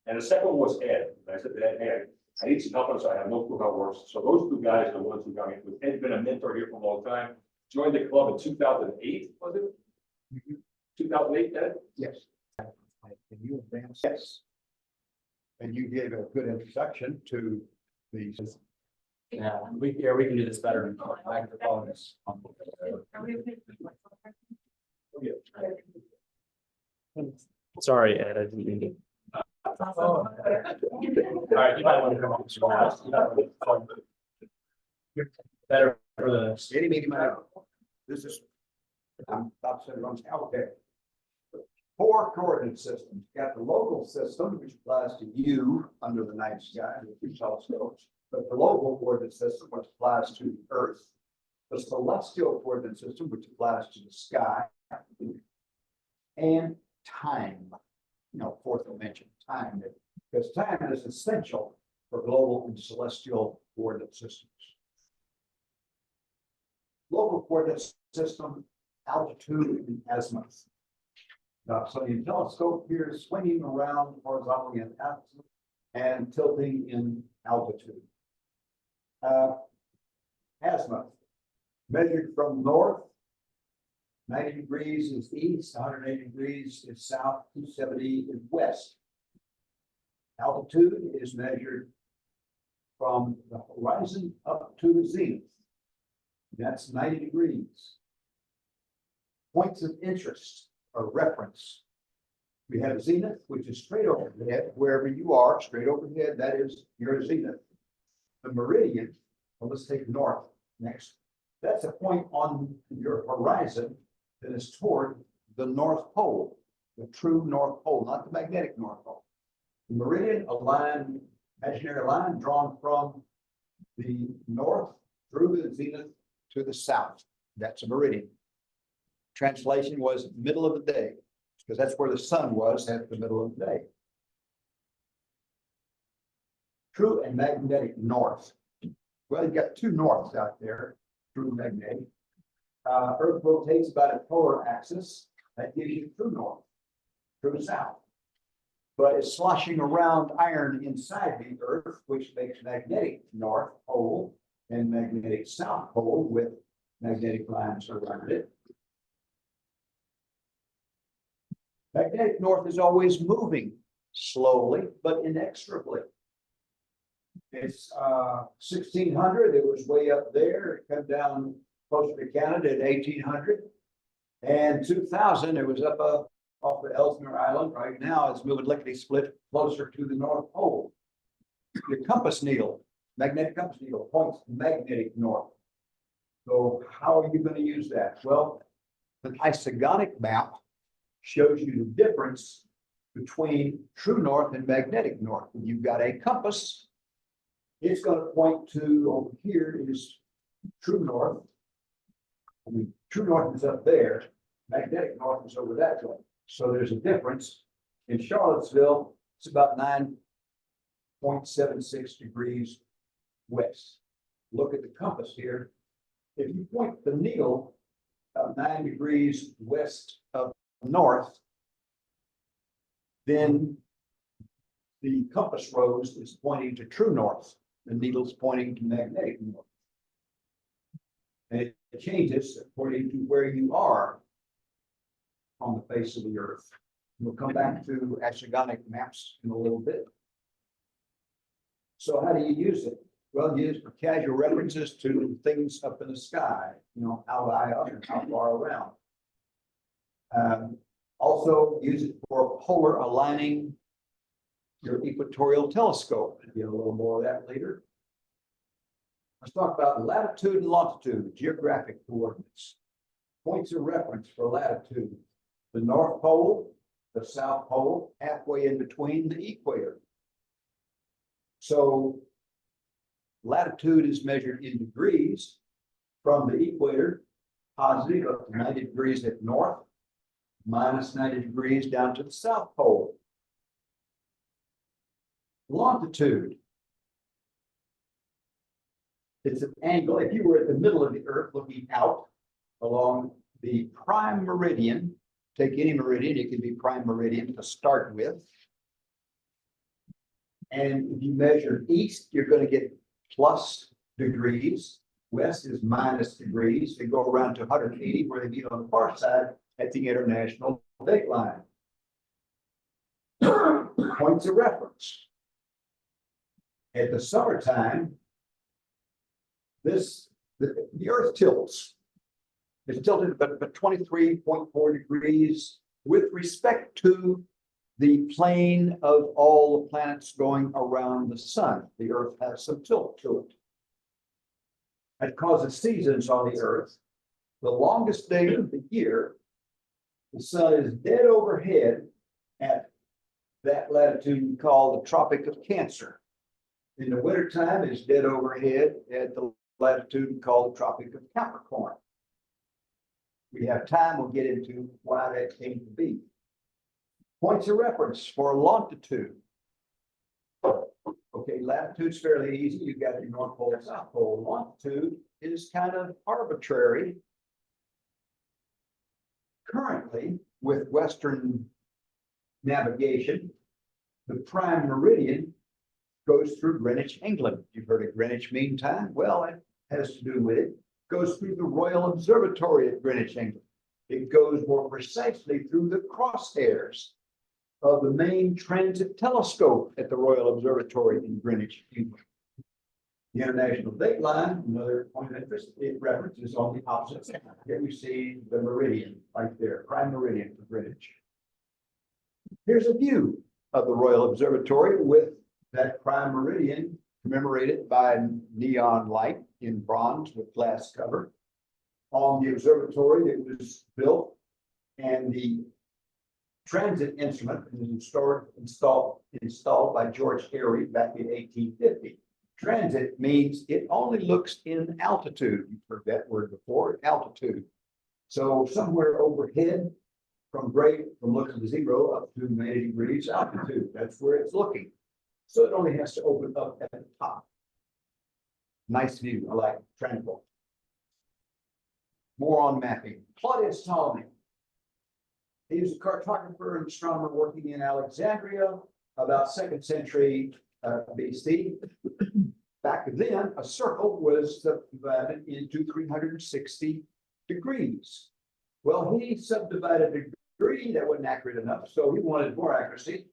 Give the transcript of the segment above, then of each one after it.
And the second one was Ed. And I said to Ed, hey, I need some help on this. I have no clue how it works. So those two guys are the ones who got me. Ed's been a mentor here for a long time. Joined the club in 2008, was it? 2008, Ed? Yes. And you advanced. Yes. And you gave a good introduction to these. Yeah, we can do this better. Microphones. Sorry, Ed, I didn't mean to. All right, you might want to come up with better for the. Any meeting, this is, I'm about to say, okay. 4 coordinate systems. You got the local system, which applies to you under the night sky with 2 telescopes. But the local coordinate system, which applies to the Earth. The celestial coordinate system, which applies to the sky. And time, fourth dimension, time. Because time is essential for global and celestial coordinate systems. Local coordinate system, altitude and azimuth. Now, so your telescope here is swinging around horizontally in altitude and tilting in altitude. Azimuth, measured from north, 90 degrees is east, 180 degrees is south, 270 is west. Altitude is measured from the horizon up to the zenith. That's 90 degrees. Points of interest or reference. We have zenith, which is straight overhead, wherever you are, straight overhead, that is your zenith. The meridian, well, let's take north next. That's a point on your horizon that is toward the North Pole, the true North Pole, not the magnetic North Pole. The meridian, a line, imaginary line drawn from the north through the zenith to the south. That's a meridian. Translation was middle of the day, because that's where the sun was at the middle of the day. True and magnetic north. Well, you've got 2 norths out there, true and magnetic. Earth rotates about a polar axis. That gives you true north, true south. But it's sloshing around iron inside the Earth, which makes magnetic north pole and magnetic south pole with magnetic lines around it. Magnetic north is always moving slowly, but inexorably. It's 1600, it was way up there. It came down closer to Canada at 1800. And 2000, it was up off the Ellesmere Island. Right now, it's moving lickety-split closer to the North Pole. The compass needle, magnetic compass needle, points magnetic north. So how are you going to use that? Well, an isogonic map shows you the difference between true north and magnetic north. When you've got a compass, it's going to point to over here is true north. I mean, true north is up there. Magnetic north is over that way. So there's a difference. In Charlottesville, it's about 9.76 degrees west. Look at the compass here. If you point the needle about 9 degrees west of north, then the compass rose is pointing to true north. The needle's pointing to magnetic north. And it changes according to where you are on the face of the Earth. We'll come back to astrogonic maps in a little bit. So how do you use it? Well, use for casual references to things up in the sky, how high up and how far around. Also use it for polar aligning your equatorial telescope. I'll get a little more of that later. Let's talk about latitude and longitude, geographic coordinates. Points of reference for latitude. The North Pole, the South Pole, halfway in between the equator. So latitude is measured in degrees from the equator, positive up to 90 degrees at north, minus 90 degrees down to the South Pole. Longitude. It's an angle. If you were at the middle of the Earth looking out along the prime meridian, take any meridian, it can be prime meridian to start with. And if you measure east, you're going to get plus degrees. West is minus degrees. They go around to 180 where they meet on the far side at the international date line. Points of reference. At the summertime, the earth tilts. It's tilted about 23.4 degrees with respect to the plane of all the planets going around the sun. The earth has some tilt to it. It causes seasons on the earth. The longest day of the year, the sun is dead overhead at that latitude we call the Tropic of Cancer. In the wintertime, it's dead overhead at the latitude we call the Tropic of Capricorn. We have time, we'll get into why that came to be. Points of reference for longitude. Okay, latitude's fairly easy. You've got your North Pole and South Pole. Longitude is kind of arbitrary. Currently, with Western navigation, the prime meridian goes through Greenwich, England. You've heard of Greenwich Mean Time? Well, it has to do with it. Goes through the Royal Observatory at Greenwich, England. It goes more precisely through the crosshairs of the main transit telescope at the Royal Observatory in Greenwich, England. The international date line, another point of interest, it references on the opposite side. Here we see the meridian right there, prime meridian for Greenwich. Here's a view of the Royal Observatory with that prime meridian commemorated by neon light in bronze with glass cover on the observatory that was built, and the transit instrument was installed by George Airy back in 1850. Transit means it only looks in altitude. You've heard that word before, altitude. So somewhere overhead from looking to zero up to 90 degrees altitude, that's where it's looking. So it only has to open up at the top. Nice view, I like tranquil. More on mapping. Claudius Ptolemy. He was a cartographer and astronomer working in Alexandria about 2nd century BC. Back then, a circle was subdivided into 360 degrees. Well, he subdivided a degree that wasn't accurate enough, so he wanted more accuracy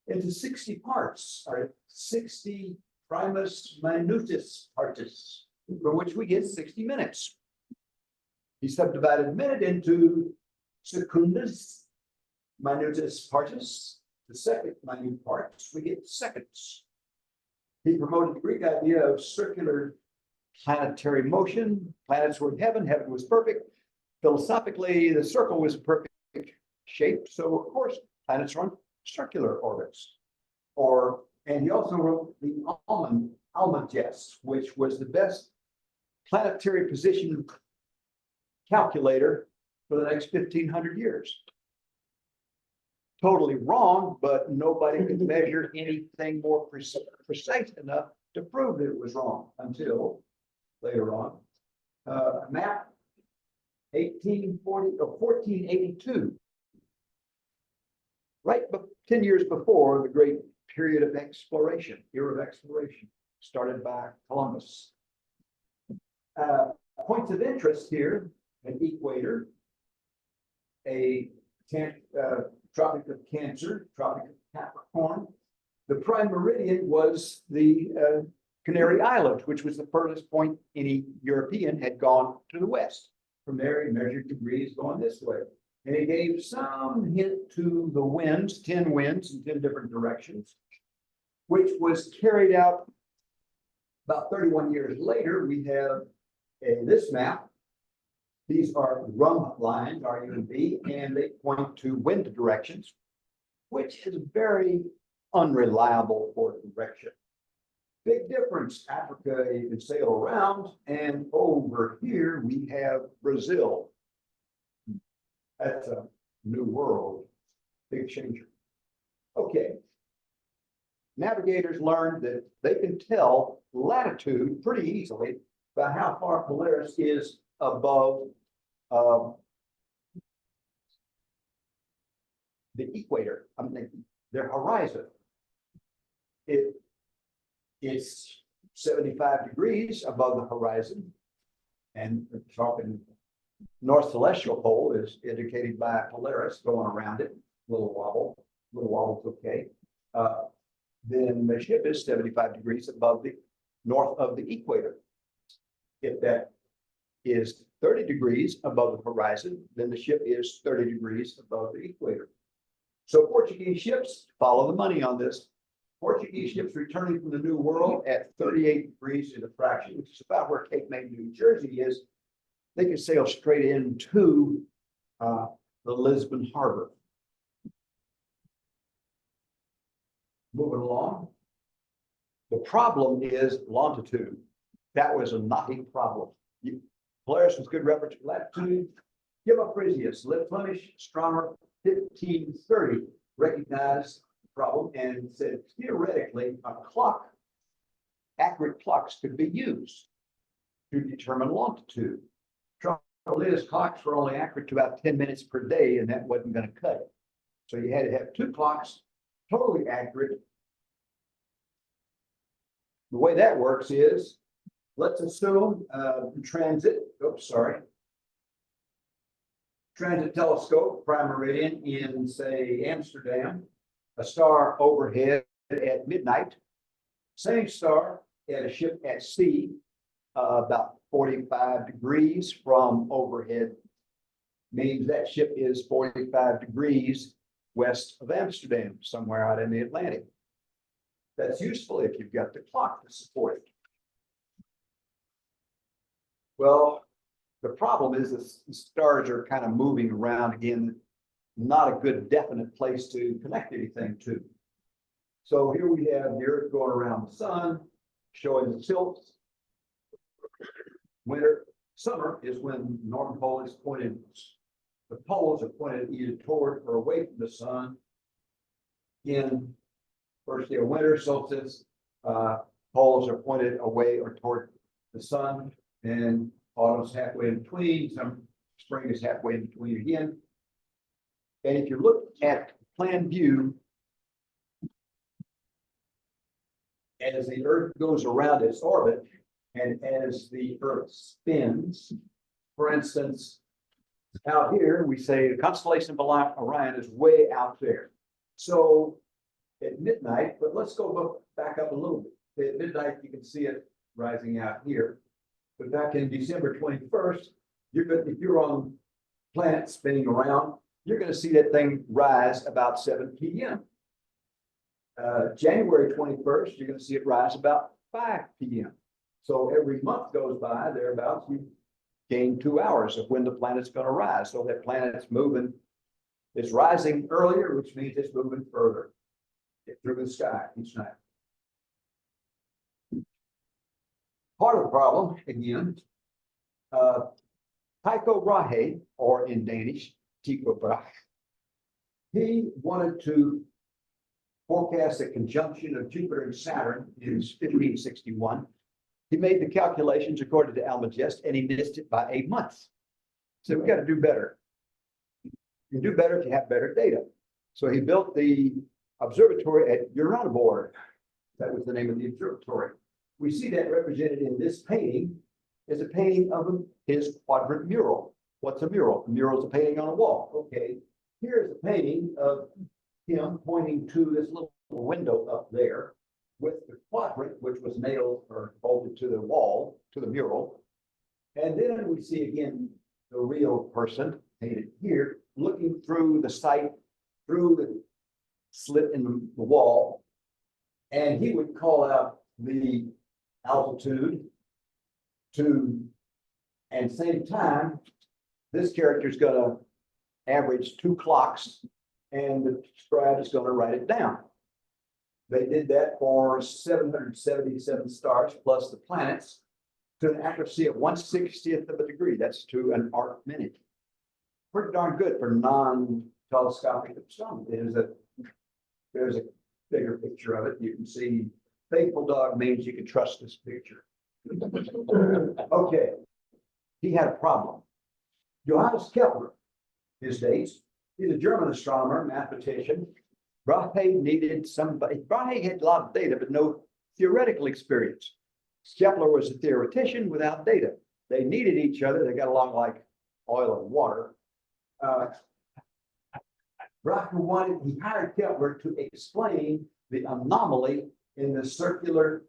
into 60 parts, or 60 primus minutus partis, from which we get 60 minutes. He subdivided a minute into secundus minutus partis, the second minute parts, we get seconds. He promoted the Greek idea of circular planetary motion. Planets were in heaven, heaven was perfect. Philosophically, the circle was perfect shape, so of course, planets are on circular orbits. And he also wrote the Almagest, which was the best planetary position calculator for the next 1,500 years. Totally wrong, but nobody could measure anything more precise enough to prove that it was wrong until later on. Map 1482. Right, but 10 years before the great period of exploration, era of exploration, started by Columbus. Points of interest here: an equator, a Tropic of Cancer, Tropic of Capricorn. The prime meridian was the Canary Islands, which was the furthest point any European had gone to the west. From there, he measured degrees going this way. And he gave some hint to the winds, 10 winds in 10 different directions, which was carried out about 31 years later. We have this map. These are rum lines, RUB, and they point to wind directions, which is very unreliable for direction. Big difference. Africa, you can sail around, and over here we have Brazil. That's a new world, big changer. Okay. Navigators learned that they can tell latitude pretty easily by how far Polaris is above the equator, their horizon. If it's 75 degrees above the horizon. And we're talking north celestial pole is indicated by Polaris going around it, little wobble's okay. Then the ship is 75 degrees above the north of the equator. If that is 30 degrees above the horizon, then the ship is 30 degrees above the equator. So Portuguese ships follow the money on this. Portuguese ships returning from the New World at 38 degrees in diffraction, which is about where Cape May, New Jersey is. They can sail straight into the Lisbon Harbor. Moving along. The problem is longitude. That was a knotty problem. Polaris was good reference for latitude. Give up Frisius, Flemish astronomer 1530 recognized the problem and said theoretically a clock, accurate clocks could be used to determine longitude. Trouble is clocks were only accurate to about 10 minutes per day, and that wasn't going to cut it. So you had to have two clocks totally accurate. The way that works is, let's assume transit telescope, prime meridian in, say, Amsterdam, a star overhead at midnight, same star at a ship at sea, about 45 degrees from overhead, means that ship is 45 degrees west of Amsterdam, somewhere out in the Atlantic. That's useful if you've got the clock to support it. Well, the problem is the stars are kind of moving around again, not a good definite place to connect anything to. So here we have the Earth going around the sun, showing the tilts. Winter, summer is when the northern pole is pointed. The poles are pointed either toward or away from the sun. In first day of winter solstice, poles are pointed away or toward the sun, and autumn's halfway in between. Some spring is halfway in between again. And if you look at plan view, as the Earth goes around its orbit, and as the Earth spins, for instance, out here, we say the constellation of Orion is way out there. So at midnight, but let's go back up a little bit. At midnight, you can see it rising out here. But back in December 21st, if you're on planet spinning around, you're going to see that thing rise about 7 p.m. January 21st, you're going to see it rise about 5 p.m. So every month goes by, thereabouts, you gain 2 hours of when the planet's going to rise. So that planet's moving, it's rising earlier, which means it's moving further through the sky each night. Part of the problem, again, Tycho Brahe, or in Danish, Tycho Brahe, he wanted to forecast a conjunction of Jupiter and Saturn in 1561. He made the calculations according to Almagest, and he missed it by 8 months. So we got to do better. You do better if you have better data. So he built the observatory at Uraniborg. That was the name of the observatory. We see that represented in this painting is a painting of his quadrant mural. What's a mural? A mural is a painting on a wall. Okay, here's a painting of him pointing to this little window up there with the quadrant, which was nailed or bolted to the wall, to the mural. And then we see again the real person painted here, looking through the sight, through the slit in the wall. And he would call out the altitude to, and same time, this character is going to average 2 clocks, and the scribe is going to write it down. They did that for 777 stars plus the planets to an accuracy of 1/60th of a degree. That's to an arc minute. Pretty darn good for non-telescopic astronomy. There's a bigger picture of it. You can see faithful dog means you can trust this picture. Okay, he had a problem. Johannes Kepler, his dates. He's a German astronomer, mathematician. Brahe needed somebody. Brahe had a lot of data, but no theoretical experience. Kepler was a theoretician without data. They needed each other. They got along like oil and water. Brockman he hired Kepler to explain the anomaly in the circular,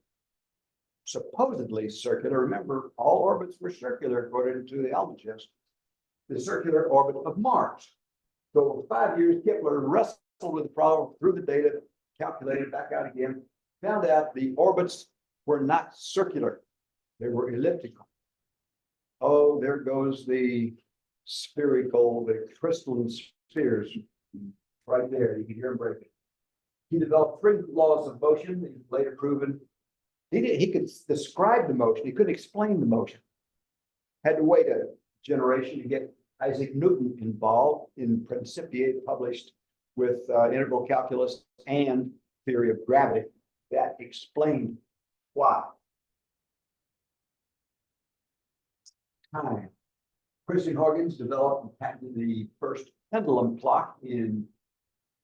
supposedly circular. Remember, all orbits were circular according to the almagest. The circular orbit of Mars. So for 5 years, Kepler wrestled with the problem, threw the data, calculated back out again, found out the orbits were not circular. They were elliptical. Oh, there goes the spherical, the crystalline spheres right there. You can hear them breaking. He developed 3 laws of motion. He's later proven. He could describe the motion. He couldn't explain the motion. Had to wait a generation to get Isaac Newton involved in Principia, published with integral calculus and theory of gravity that explained why. Time. Christian Huygens developed and patented the first pendulum clock in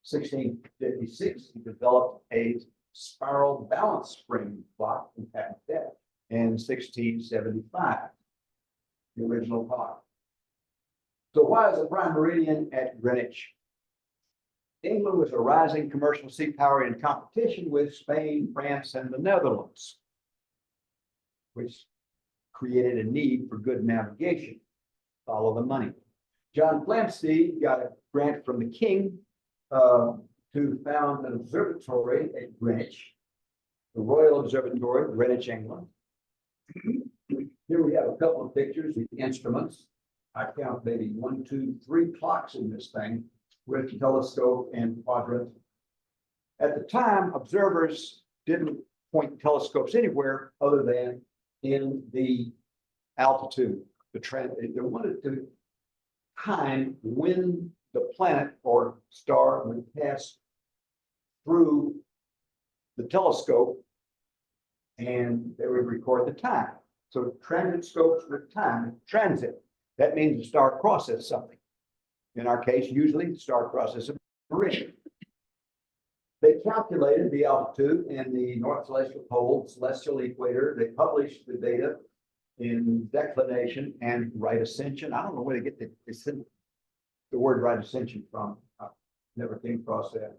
1656. He developed a spiral balance spring clock and patented that in 1675. The original clock. So why is the prime meridian at Greenwich? England was a rising commercial sea power in competition with Spain, France, and the Netherlands, which created a need for good navigation. Follow the money. John Flamsteed got a grant from the king to found an observatory at Greenwich, the Royal Observatory, Greenwich, England. Here we have a couple of pictures of instruments. I count maybe 1, 2, 3 clocks in this thing with telescope and quadrant. At the time, observers didn't point telescopes anywhere other than in the altitude. They wanted to time when the planet or star would pass through the telescope, and they would record the time. So transit scopes with time, transit. That means the star crosses something. In our case, usually the star crosses a meridian. They calculated the altitude and the North Celestial Pole, celestial equator. They published the data in declination and right ascension. I don't know where they get the word right ascension from. I never came across that.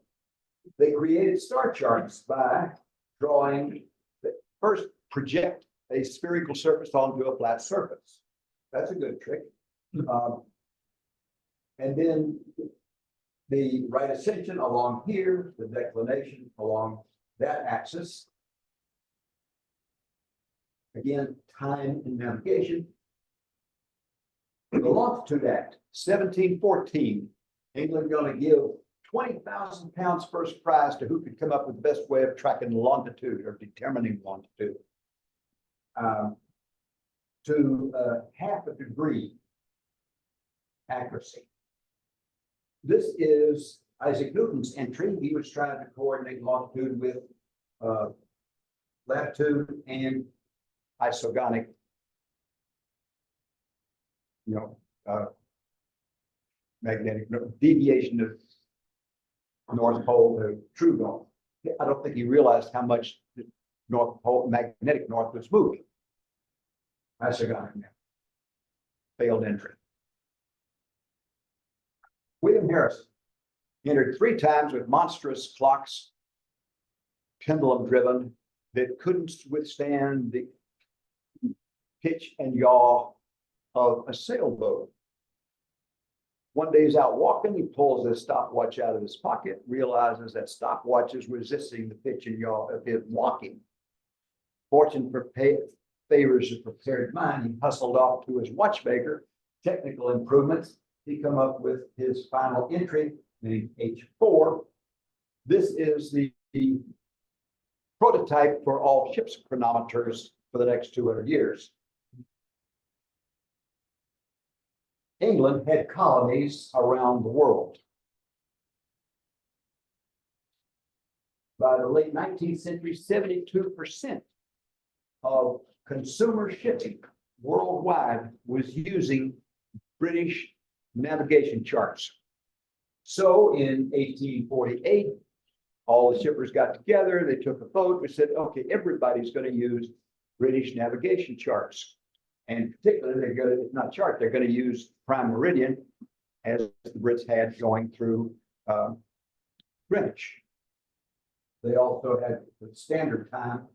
They created star charts by drawing, first project a spherical surface onto a flat surface. That's a good trick. And then the right ascension along here, the declination along that axis. Again, time and navigation. The Longitude Act, 1714. England going to give 20,000 pounds first prize to who could come up with the best way of tracking longitude or determining longitude. To half a degree accuracy. This is Isaac Newton's entry. He was trying to coordinate longitude with latitude and isogonic, magnetic deviation of North Pole to true north. I don't think he realized how much the North Pole, magnetic north, was moving. Isogonic now. Failed entry. William Harrison entered 3 times with monstrous clocks, pendulum driven, that couldn't withstand the pitch and yaw of a sailboat. One day he's out walking, he pulls his stopwatch out of his pocket, realizes that stopwatch is resisting the pitch and yaw of his walking. Fortune favors a prepared mind. He hustled off to his watchmaker, technical improvements. He come up with his final entry, named H4. This is the prototype for all ship's chronometers for the next 200 years. England had colonies around the world. By the late 19th century, 72% of consumer shipping worldwide was using British navigation charts. So in 1848, all the shippers got together, they took a vote, we said, okay, everybody's gonna use British navigation charts. And particularly, they're gonna, not chart, they're gonna use prime meridian as the Brits had going through Greenwich. They also had the standard time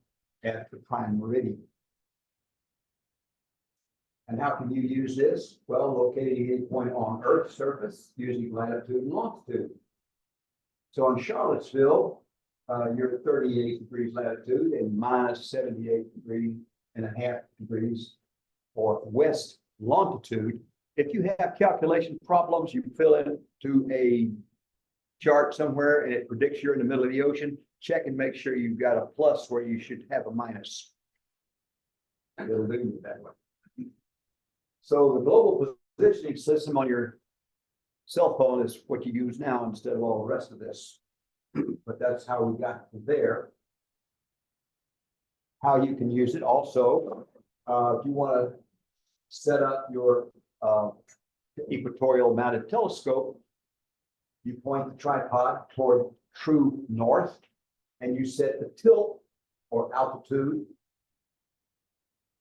at the prime meridian. And how can you use this? Well, locating any point on Earth's surface using latitude and longitude. So in Charlottesville, you're at 38 degrees latitude and minus 78.5 degrees for west longitude. If you have calculation problems, you fill into a chart somewhere and it predicts you're in the middle of the ocean, check and make sure you've got a plus where you should have a minus. It'll do it that way. So the global positioning system on your cell phone is what you use now instead of all the rest of this. But that's how we got to there. How you can use it also, if you want to set up your equatorial mounted telescope, you point the tripod toward true north and you set the tilt or altitude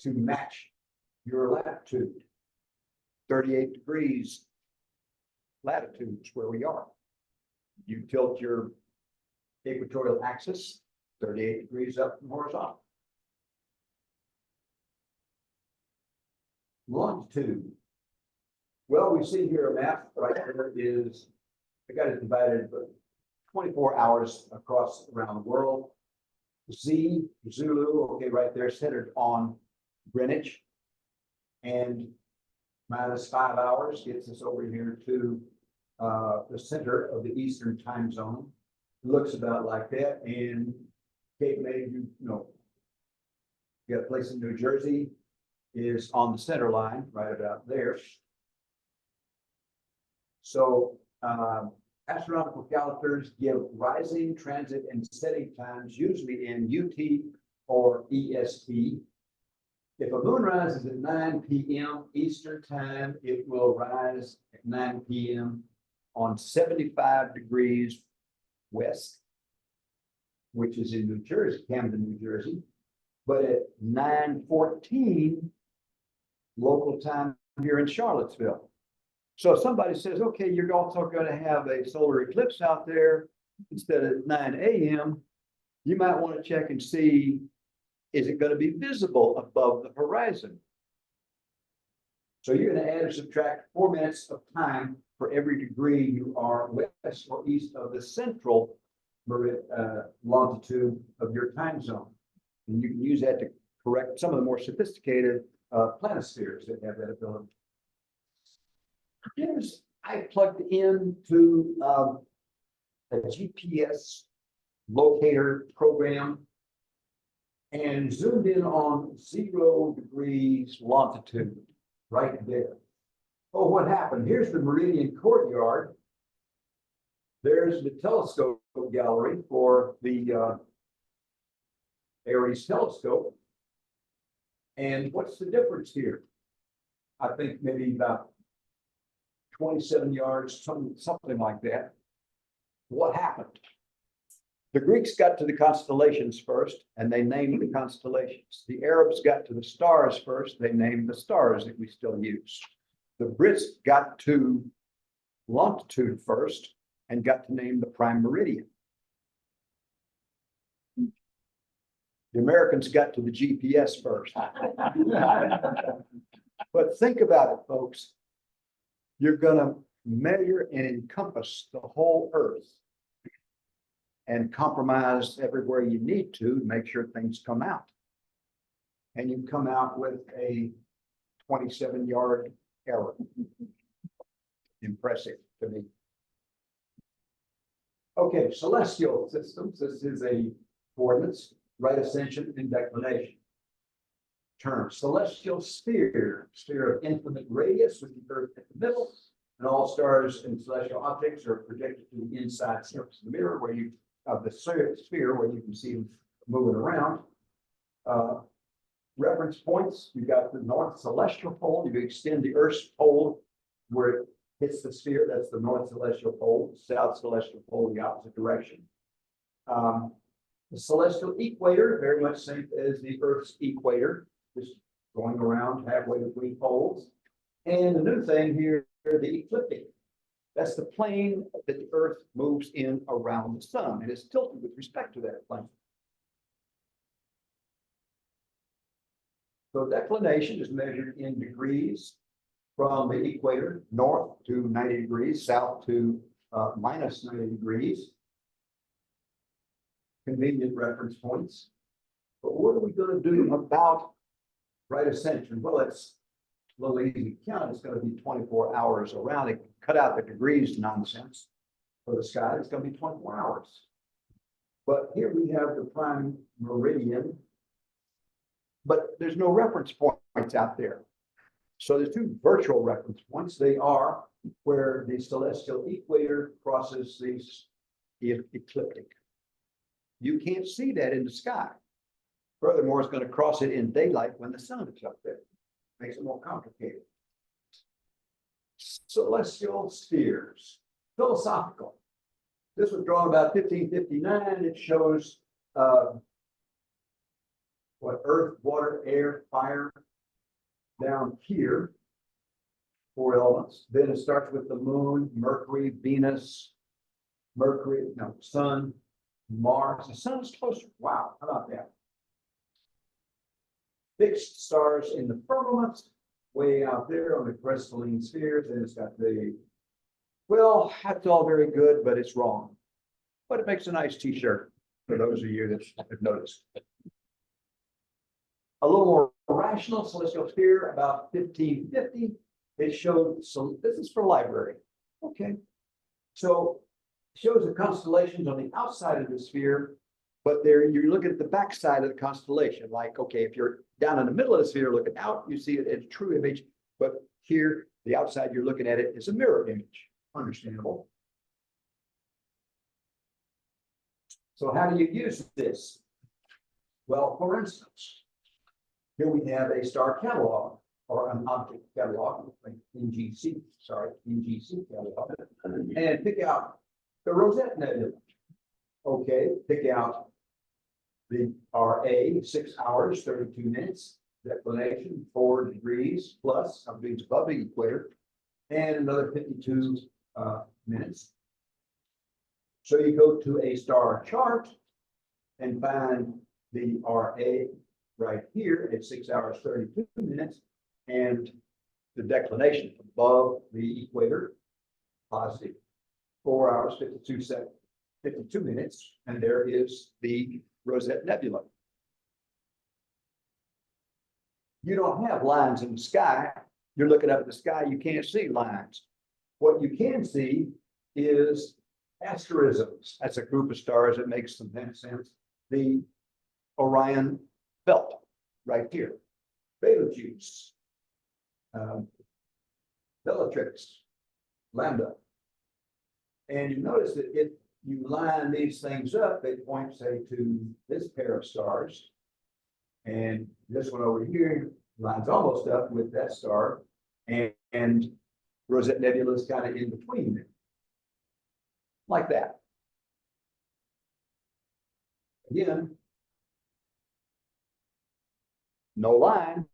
to match your latitude. 38 degrees latitude is where we are. You tilt your equatorial axis 38 degrees up and horizontal. Longitude. Well, we see here a map right there is, I got it divided, but 24 hours across around the world. Z, Zulu, okay, right there, centered on Greenwich. And minus 5 hours gets us over here to the center of the Eastern time zone. Looks about like that. And Cape May, you know, you got a place in New Jersey is on the center line, right about there. So astronomical calendars give rising, transit, and setting times, usually in UT or EST. If a moon rises at 9 p.m. Eastern time, it will rise at 9 p.m. on 75 degrees west, which is in New Jersey, Camden, New Jersey. But at 9:14 local time here in Charlottesville. So if somebody says, okay, you're also going to have a solar eclipse out there instead of 9 a.m., you might want to check and see, is it going to be visible above the horizon? So you're going to add or subtract 4 minutes of time for every degree you are west or east of the central longitude of your time zone. And you can use that to correct some of the more sophisticated planispheres that have that ability. Here's, I plugged into a GPS locator program and zoomed in on 0 degrees longitude right there. Oh, what happened? Here's the Meridian Courtyard. There's the telescope gallery for the Aries telescope. And what's the difference here? I think maybe about 27 yards, something like that. What happened? The Greeks got to the constellations first, and they named the constellations. The Arabs got to the stars first, they named the stars that we still use. The Brits got to longitude first and got to name the prime meridian. The Americans got to the GPS first. But think about it, folks. You're going to measure and encompass the whole Earth and compromise everywhere you need to make sure things come out. And you come out with a 27-yard error. Impressive to me. Okay, celestial systems. This is a coordinates, right ascension, and declination. Term celestial sphere, sphere of infinite radius with the Earth at the middle, and all stars and celestial objects are projected to the inside surface of the mirror where you of the sphere where you can see them moving around. Reference points, you got the north celestial pole. You extend the Earth's pole where it hits the sphere, that's the north celestial pole, south celestial pole, the opposite direction. The celestial equator, very much same as the Earth's equator, just going around halfway between poles. And the new thing here, the ecliptic. That's the plane that the Earth moves in around the sun. It is tilted with respect to that plane. So declination is measured in degrees from the equator, north to 90 degrees, south to minus 90 degrees. Convenient reference points. But what are we going to do about right ascension? Well, it's a little easy to count. It's going to be 24 hours around it. Cut out the degrees nonsense for the sky. It's going to be 24 hours. But here we have the prime meridian, but there's no reference points out there. So there's two virtual reference points. They are where the celestial equator crosses the ecliptic. You can't see that in the sky. Furthermore, it's going to cross it in daylight when the sun is up there. Makes it more complicated. Celestial spheres, philosophical. This was drawn about 1559. It shows what earth, water, air, fire down here, 4 elements. Then it starts with the moon, Mercury, Venus, sun, Mars. The sun is closer. Wow, how about that? Fixed stars in the firmament, way out there on the crystalline spheres, and it's got the, well, that's all very good, but it's wrong. But it makes a nice t-shirt for those of you that have noticed. A little more rational celestial sphere, about 1550. It showed some, this is for library. Okay. So it shows the constellations on the outside of the sphere, but there you look at the backside of the constellation. Like, okay, if you're down in the middle of the sphere looking out, you see it as a true image, but here, the outside you're looking at it is a mirror image. Understandable. So how do you use this? Well, for instance, here we have a star catalog or an object catalog, like NGC catalog, and pick out the Rosette Nebula. Okay, pick out the RA, 6 hours, 32 minutes, declination, 4 degrees plus, of being above the equator, and another 52 minutes. So you go to a star chart and find the RA right here at 6 hours, 32 minutes, and the declination above the equator, positive, 4 hours, 52 minutes, and there is the Rosette Nebula. You don't have lines in the sky. You're looking up at the sky, you can't see lines. What you can see is asterisms. That's a group of stars that makes some sense. The Orion belt right here. Betelgeuse, Bellatrix, Lambda. And you notice that if you line these things up, they point, say, to this pair of stars. And this one over here lines almost up with that star. And Rosette Nebula is kind of in between them. Like that. Again, no lines,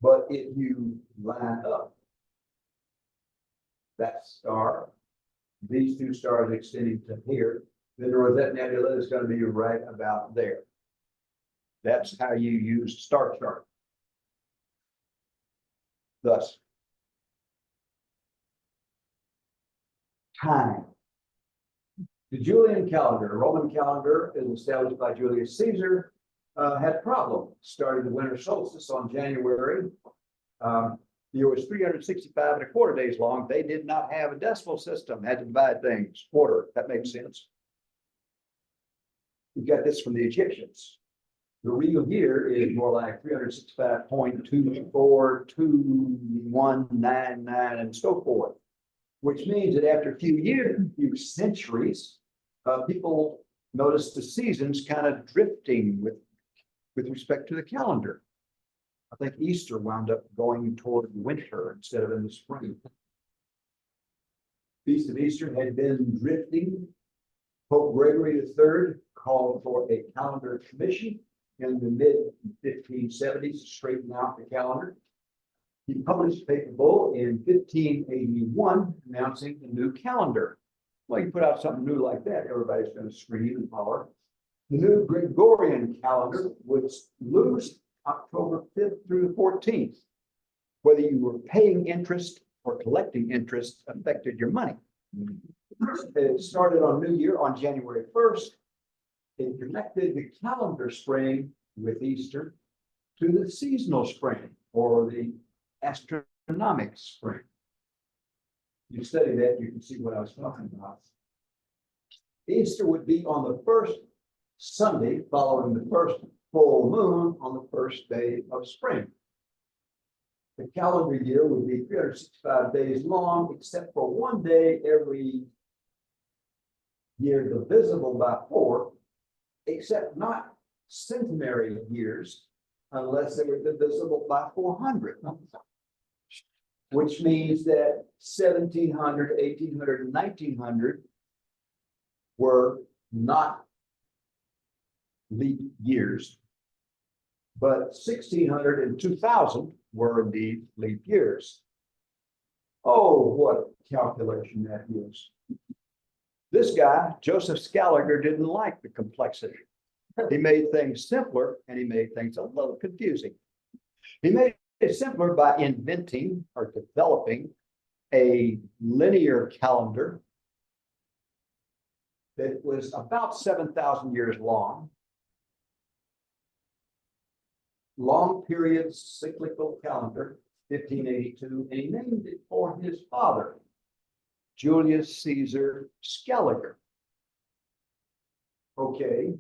but if you line up that star, these two stars extending to here, then the Rosette Nebula is going to be right about there. That's how you use star chart. Thus, time. The Julian calendar, Roman calendar, is established by Julius Caesar, had a problem starting the winter solstice on January. The year was 365 1/4 days long. They did not have a decimal system, had to divide things, quarter. That makes sense. You got this from the Egyptians. The real year is more like 365.2421199 and so forth, which means that after a few centuries, people noticed the seasons kind of drifting with respect to the calendar. I think Easter wound up going toward winter instead of in the spring. Feast of Easter had been drifting Pope Gregory III called for a calendar commission in the mid-1570s to straighten out the calendar. He published a papal bull in 1581 announcing the new calendar. Well, you put out something new like that, everybody's going to scream and holler. The new Gregorian calendar would lose October 5th through the 14th. Whether you were paying interest or collecting interest affected your money. It started on New Year on January 1st. It connected the calendar spring with Easter to the seasonal spring or the astronomical spring. You study that, you can see what I was talking about. Easter would be on the first Sunday following the first full moon on the first day of spring. The calendar year would be 365 days long, except for one day every year divisible by 4, except not centenary years unless they were divisible by 400. Which means that 1700, 1800, and 1900 were not leap years, but 1600 and 2000 were indeed leap years. Oh, what a calculation that is. This guy, Joseph Scaliger, didn't like the complexity. He made things simpler and he made things a little confusing. He made it simpler by inventing or developing a linear calendar that was about 7,000 years long. Long period cyclical calendar, 1582, and he named it for his father, Julius Caesar Scaliger. Okay.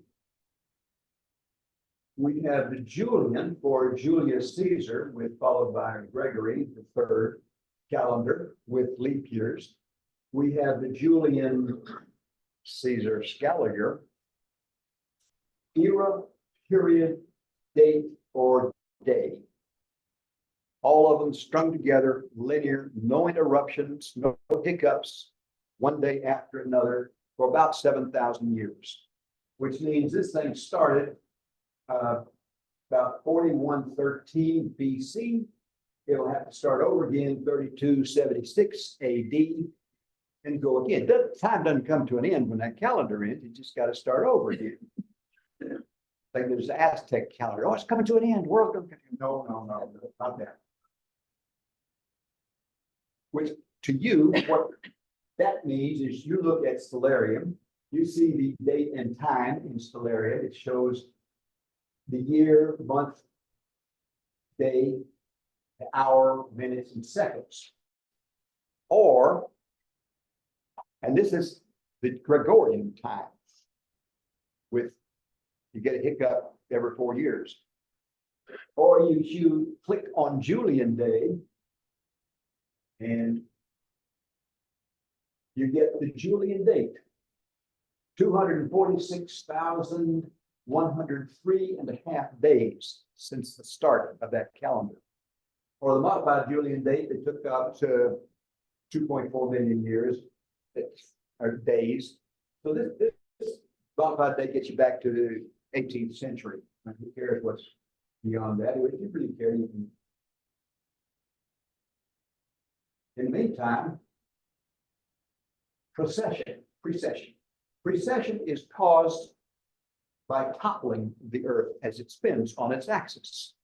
We have the Julian for Julius Caesar, followed by Gregory III calendar with leap years. We have the Julian Caesar Scaliger, era, period, date, or day. All of them strung together, linear, no interruptions, no hiccups, one day after another for about 7,000 years, which means this thing started about 4113 BC. It'll have to start over again 3276 AD and go again. Time doesn't come to an end when that calendar ends. You just got to start over again. Like there's the Aztec calendar. Oh, it's coming to an end. World coming to an end. No, not that. Which to you, what that means is you look at stellarium, you see the date and time in stellaria. It shows the year, month, day, the hour, minutes, and seconds. Or, and this is the Gregorian time with, you get a hiccup every 4 years. Or you click on Julian day and you get the Julian date, 246,103.5 days since the start of that calendar. Or the modified Julian date, they took up to 2.4 million years, or days. So this modified date gets you back to the 18th century. And who cares what's beyond that? If you really care, you can. In the meantime, precession is caused by toppling the Earth as it spins on its axis.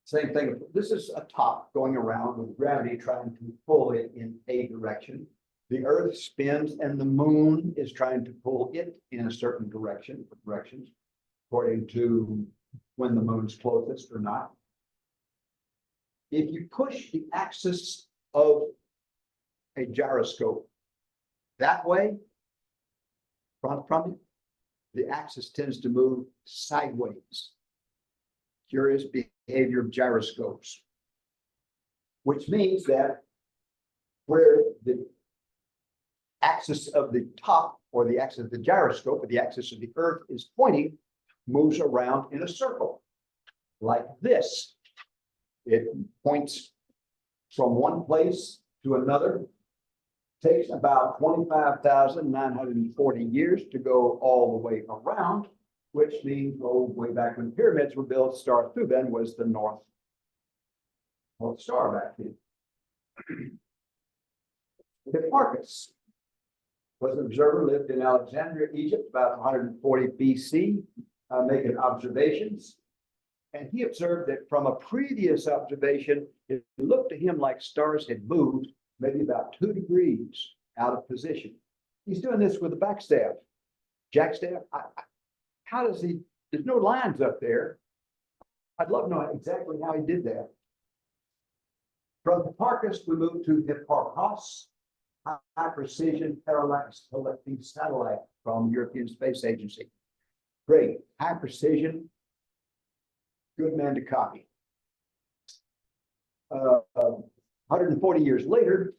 Same thing. This is a top going around with gravity trying to pull it in a direction. The Earth spins and the moon is trying to pull it in a certain direction, according to when the moon's closest or not. If you push the axis of a gyroscope that way, from it, the axis tends to move sideways. Curious behavior of gyroscopes, which means that where the axis of the top or the axis of the gyroscope or the axis of the Earth is pointing, moves around in a circle like this. It points from one place to another Takes about 25,940 years to go all the way around, which means go way back when pyramids were built. Star Thuban was the North Star back then. Hipparchus was an observer, lived in Alexandria, Egypt, about 140 BC, making observations. And he observed that from a previous observation, it looked to him like stars had moved maybe about 2 degrees out of position. He's doing this with a backstaff, jackstaff. How does he, there's no lines up there. I'd love to know exactly how he did that. From Hipparchus, we move to Hipparchos, high precision parallax collecting satellite from the European Space Agency. Great, high precision, good man to copy. 140 years later,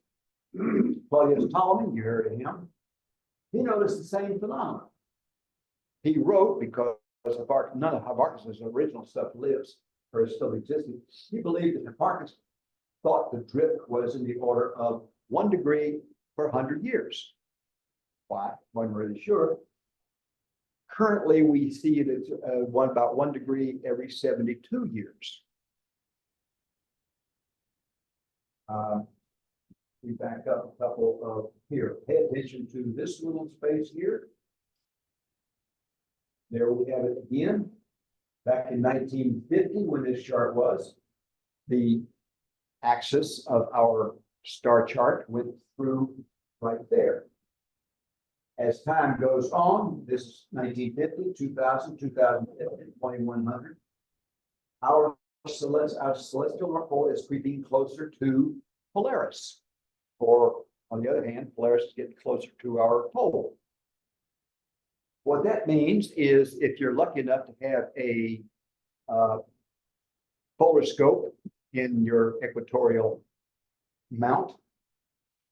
Claudius Ptolemy, you heard of him, he noticed the same phenomenon. He wrote, because none of Hipparchus' original stuff lives or is still existing, he believed that Hipparchus thought the drift was in the order of 1 degree per 100 years. Why? Wasn't really sure. Currently, we see it as about 1 degree every 72 years. We back up a couple of here. Pay attention to this little space here. There we have it again. Back in 1950, when this chart was, the axis of our star chart went through right there. As time goes on, this is 1950, 2000, 2050, 2100. Our celestial North Pole is creeping closer to Polaris. Or on the other hand, Polaris is getting closer to our pole. What that means is if you're lucky enough to have a polar scope in your equatorial mount,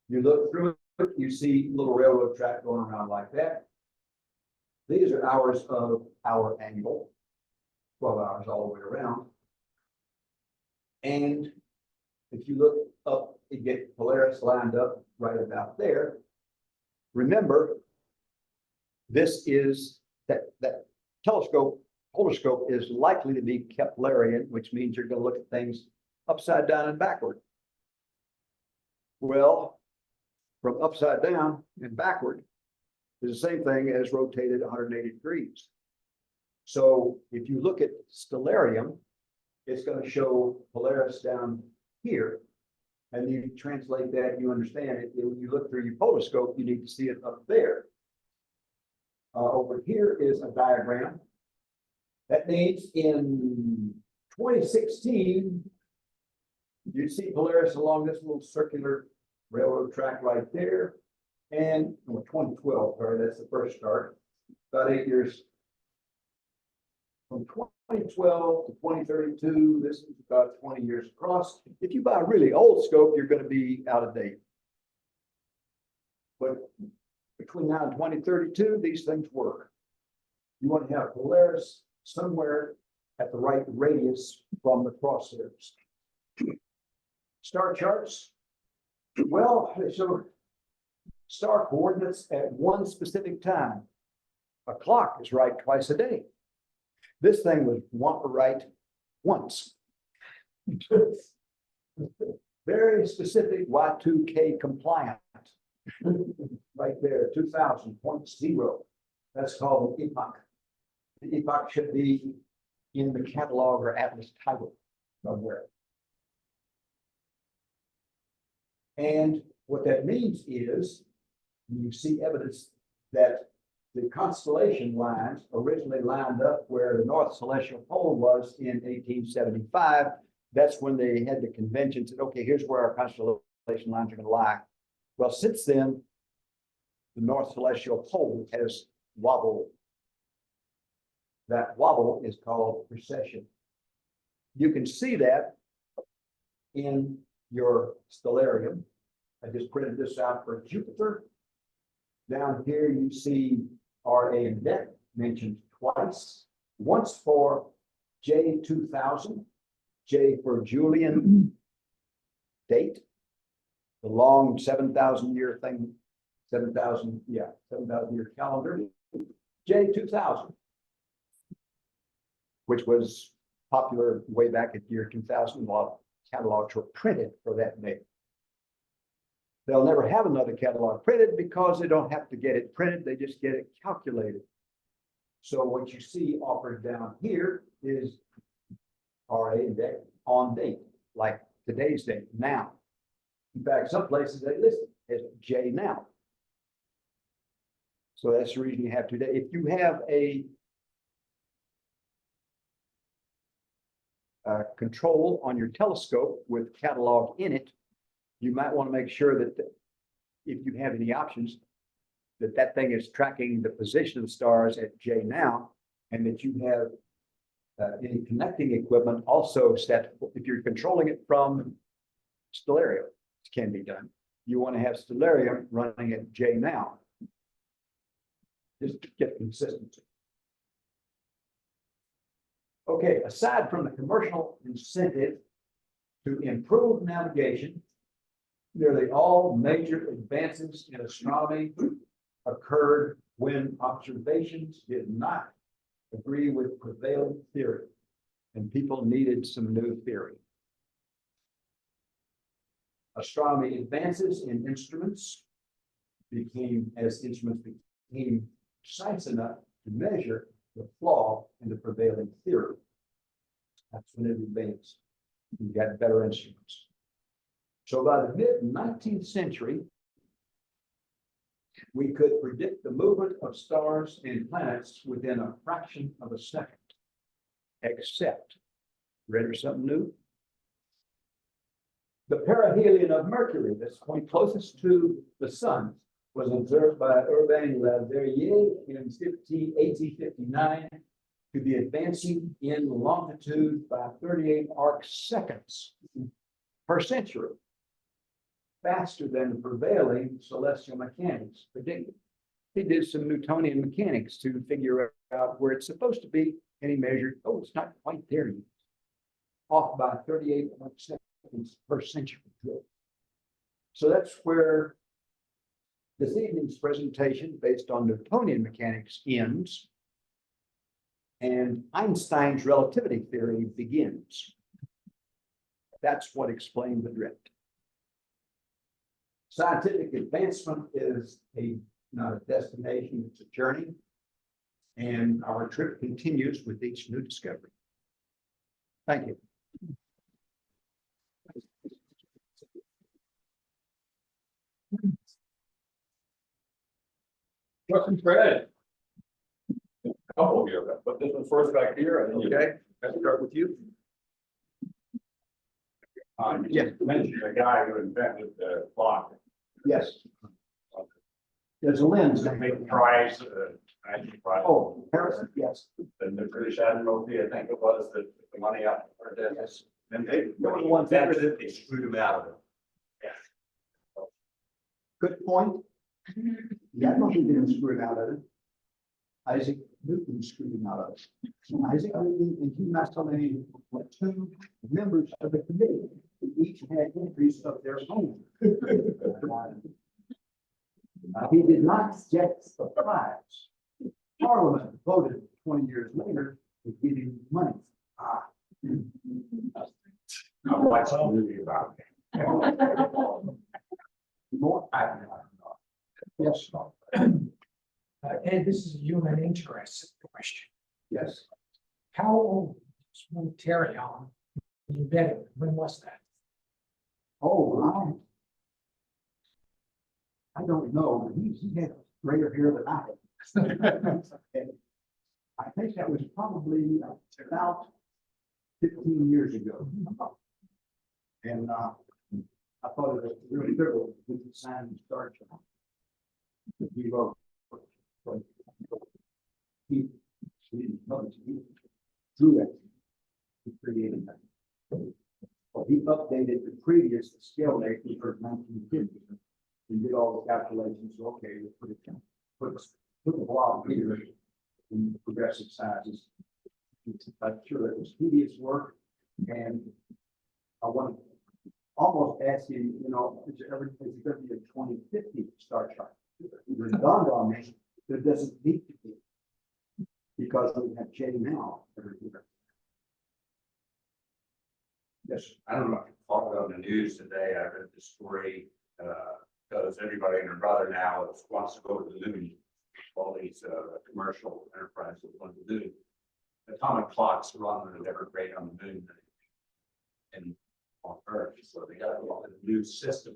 you look through it, you see a little railroad track going around like that. These are hours of our angle, 12 hours all the way around. And if you look up, you get Polaris lined up right about there. Remember, this is that telescope, polar scope is likely to be Keplerian, which means you're going to look at things upside down and backward. Well, from upside down and backward is the same thing as rotated 180 degrees. So if you look at stellarium, it's going to show Polaris down here. And you translate that, you understand it. When you look through your polar scope, you need to see it up there. Over here is a diagram. That means in 2016, you see Polaris along this little circular railroad track right there. And 2012, sorry, that's the first start. About 8 years. From 2012 to 2032, this is about 20 years across. If you buy a really old scope, you're going to be out of date. But between now and 2032, these things work. You want to have Polaris somewhere at the right radius from the crosshairs. Star charts. Well, they show star coordinates at one specific time. A clock is right twice a day. This thing was right once. Very specific Y2K compliant. Right there, 2000.0. That's called an epoch. The epoch should be in the catalog or atlas title somewhere. And what that means is you see evidence that the constellation lines originally lined up where the North Celestial Pole was in 1875. That's when they had the convention, said, okay, here's where our constellation lines are going to lie. Well, since then, the North Celestial Pole has wobbled. That wobble is called precession. You can see that in your stellarium. I just printed this out for Jupiter. Down here, you see RA and DEC mentioned twice. Once for J2000, J for Julian date, the long 7,000 year thing, 7,000, yeah, 7,000 year calendar, J2000, which was popular way back at year 2000. A lot of catalogs were printed for that date. They'll never have another catalog printed because they don't have to get it printed. They just get it calculated. So what you see offered down here is RA index on date, like today's date, now. In fact, some places they list it as J now. So that's the reason you have today. If you have a control on your telescope with catalog in it, you might want to make sure that if you have any options, that that thing is tracking the position of the stars at J now, and that you have any connecting equipment also set. If you're controlling it from stellarium, it can be done. You want to have stellarium running at J now, just to get consistency. Okay, aside from the commercial incentive to improve navigation, nearly all major advances in astronomy occurred when observations did not agree with prevailing theory, and people needed some new theory. Astronomy advances in instruments became, as instruments became precise enough to measure the flaw in the prevailing theory. That's when it advanced. You got better instruments. So by the mid-19th century, we could predict the movement of stars and planets within a fraction of a second, except, ready for something new? The perihelion of Mercury, that's point closest to the sun, was observed by Urbain Le Verrier in 1859 to be advancing in longitude by 38 arc seconds per century, faster than the prevailing celestial mechanics predicted. He did some Newtonian mechanics to figure out where it's supposed to be, and he measured, oh, it's not quite there yet. Off by 38 arc seconds per century. So that's where this evening's presentation, based on Newtonian mechanics, ends, and Einstein's relativity theory begins. That's what explained the drift. Scientific advancement is not a destination, it's a journey. And our trip continues with each new discovery. Thank you. Question, Fred. A couple here, but this one first back here. And then Okay, let's start with you. You mentioned a guy who invented the clock. Yes. There's a lens that Make prize, actually prize. Oh, Harrison, yes. And the British Admiralty, I think it was, that took the money out for that. Yes. And they, They're when the he ones that- invented it, they screwed him out of it. Yeah. Good point. Yeah, I don't think they didn't screw it out of it. Isaac Newton screwed him out of it. Isaac Newton and Hugh Massillon were two members of the committee who each had entries of their own. He did not get the prize. Parliament voted 20 years later to give him money. I'm watching a movie about it. More, I don't know. Yes, Ed, this is a human interest question. yes. How old was Terry on? You bet it. When was that? Oh, I don't know. He had greater hair than I had. And I think that was probably about 15 years ago. And I thought it was really good with the sign and start. He wrote. He drew it. He created that. Well, he updated the previous scale date for 1950. He did all the calculations. Okay, we'll put it down. Put the block here in progressive sizes. I'm sure it was tedious work, and I wanted almost asking, you know, is it gonna be a 2050 star chart? It dawned on me, there doesn't need to be. Because we have J now every year. Yes, I don't know if you followed on the news today. I read the story, because everybody and their brother now wants to go to the moon. All these, commercial enterprises want to do. Atomic clocks run at a different rate on the moon and on Earth, so they got a new system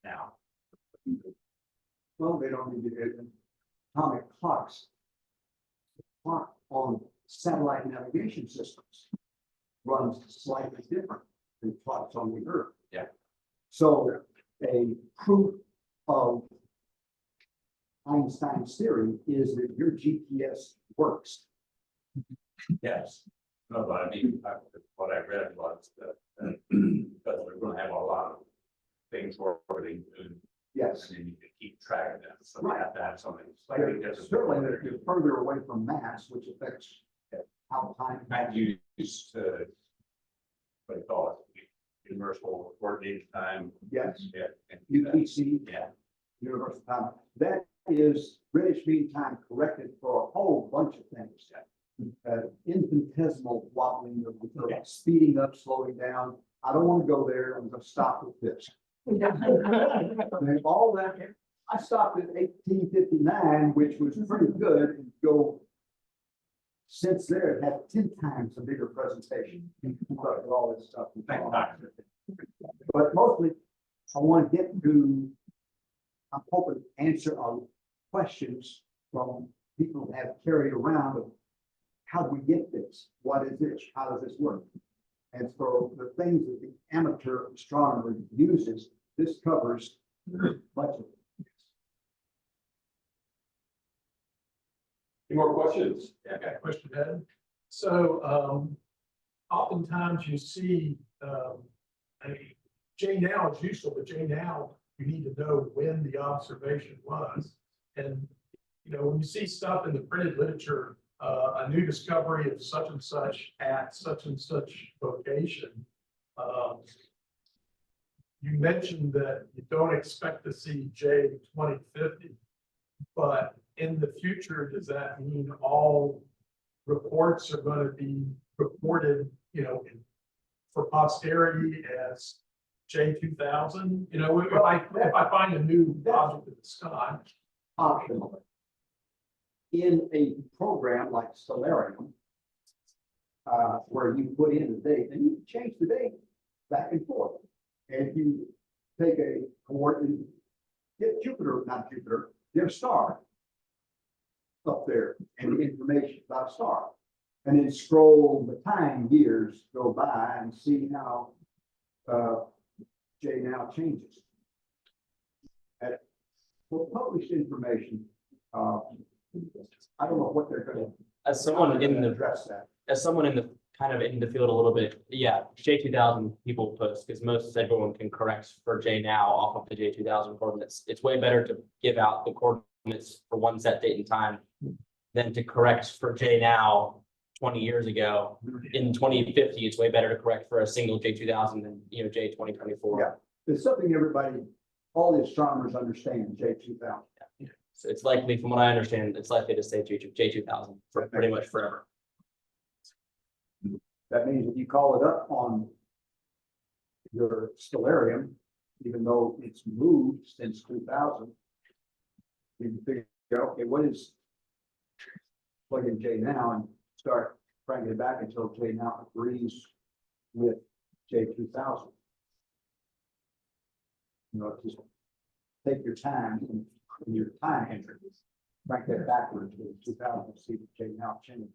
now. well, they don't need to get atomic clocks. Clock on satellite navigation systems runs slightly different than clocks on the Earth. Yeah. So a proof of Einstein's theory is that your GPS works. Yes. No, but I mean, what I read was that, because we're gonna have a lot of things orbiting the moon, Yes. and then you can keep track of them, so we have to have something But slightly different. certainly, if you're further away from mass, which affects how time. Not used to, what do you call it, universal coordinated time. Yes, Yeah. and- UTC, Yeah, universal time, that is British Mean Time corrected for a whole bunch of things. Infinitesimal wobbling of the Earth, speeding up, slowing down. I don't want to go there. I'm going to stop with this. And all that, I stopped at 1859, which was pretty good, and go. Since there, it had 10 times a bigger presentation. About all this stuff. Thank God. But mostly, I want to get to, I'm hoping to answer questions from people who have carried around of how do we get this? What is this? How does this work? And for the things that the amateur astronomer uses, this covers much of it. any more questions? Yeah, I got a question, Ed. So, oftentimes you see, I mean, J now is useful, but J now, you need to know when the observation was. And, you know, when you see stuff in the printed literature, a new discovery of such and such at such and such location. You mentioned that you don't expect to see J 2050, but in the future, does that mean all reports are going to be reported, you know, for posterity as J 2000? You know, if I find a new object in the sky, Optional. In a program like Stellarium, where you put in the date, and you can change the date back and forth. And if you take a coordinate, get their star up there and the information about a star. And then scroll the time years go by and see how J now changes. For published information, I don't know what they're gonna. As someone in the, address that. as someone in the kind of in the field a little bit, yeah, J2000 people post, because most everyone can correct for J now off of the J2000 coordinates. It's way better to give out the coordinates for one set date and time than to correct for J now 20 years ago. In 2050, it's way better to correct for a single J2000 than, you know, J 2024. Yeah. It's something everybody, all the astronomers understand, J2000. So it's likely, from what I understand, it's likely to stay J2000 for pretty much forever. That means if you call it up on your Stellarium, even though it's moved since 2000, you can figure out, okay, what is plug in J now and start cranking it back until J now agrees with J2000. You know, just take your time and your time entry, crank that backwards to 2000, see if J now changed.